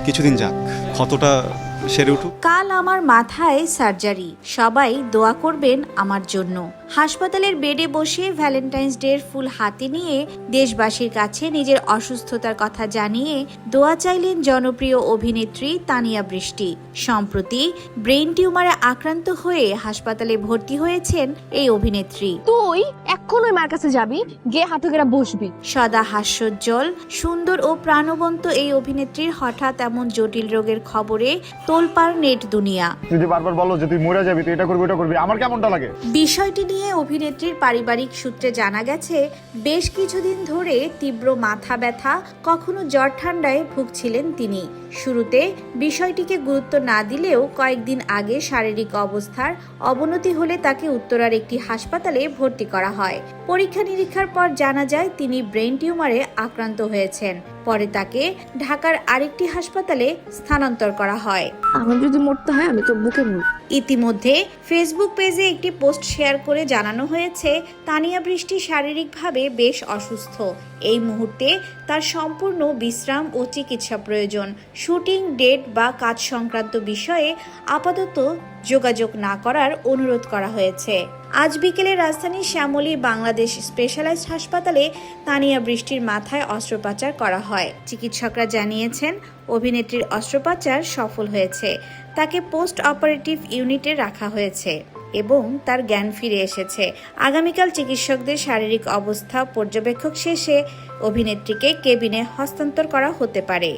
কিছুদিন যাক, ক্ষতটা সেরে উঠুক। কাল আমার মাথায় সার্জারি, সবাই দোয়া করবেন আমার জন্য। হাসপাতালের বেডে বসে ভ্যালেন্টাইন্স ডের ফুল হাতে নিয়ে দেশবাসীর কাছে নিজের অসুস্থতার কথা জানিয়ে দোয়া চাইলেন জনপ্রিয় অভিনেত্রী তানিয়া বৃষ্টি। সম্প্রতি ব্রেন টিউমারে আক্রান্ত হয়ে হাসপাতালে ভর্তি হয়েছেন এই অভিনেত্রী। তুই এখন ওই মার কাছে যাবি, গিয়ে হাঁটু গেরা বসবি। সদা হাস্যোজ্জ্বল, সুন্দর ও প্রাণবন্ত এই অভিনেত্রীর হঠাৎ এমন জটিল রোগের খবরে তোলপাড় নেট দুনিয়া। তুই যে বারবার বলো যে তুই মরে যাবি, তুই এটা করবি ওটা করবি, আমার কেমনটা লাগে? বিষয়টি নিয়ে অভিনেত্রীর পারিবারিক সূত্রে জানা গেছে, বেশ কিছুদিন ধরে তীব্র মাথা ব্যথা, কখনো জ্বর ঠান্ডায় ভুগছিলেন তিনি। শুরুতে বিষয়টিকে গুরুত্ব না দিলেও কয়েকদিন আগে শারীরিক অবস্থার অবনতি হলে তাকে উত্তরার একটি হাসপাতালে ভর্তি করা হয়। পরীক্ষা নিরীক্ষার পর জানা যায় তিনি ব্রেন টিউমারে আক্রান্ত হয়েছেন। পরে তাকে ঢাকার আরেকটি হাসপাতালে স্থানান্তর করা হয়। আমার যদি মরতে হয় আমি তো বুকে মরব। ইতিমধ্যে ফেসবুক পেজে একটি পোস্ট শেয়ার করে জানানো হয়েছে, তানিয়া বৃষ্টি শারীরিকভাবে বেশ অসুস্থ। এই মুহূর্তে তার সম্পূর্ণ বিশ্রাম ও চিকিৎসা প্রয়োজন। শুটিং, ডেট বা কাজ সংক্রান্ত বিষয়ে আপাতত যোগাযোগ না করার অনুরোধ করা হয়েছে। আজ বিকেলে রাজধানীর শ্যামলী বাংলাদেশ স্পেশালাইজড হাসপাতালে তানিয়া বৃষ্টির মাথায় অস্ত্রোপচার করা হয়। চিকিৎসকরা জানিয়েছেন অভিনেত্রীর অস্ত্রোপচার সফল হয়েছে। তাকে পোস্ট অপারেটিভ ইউনিটে রাখা হয়েছে এবং তার জ্ঞান ফিরে এসেছে। আগামীকাল চিকিৎসকদের শারীরিক অবস্থা পর্যবেক্ষণ শেষে অভিনেত্রীকে কেবিনে হস্তান্তর করা হতে পারে।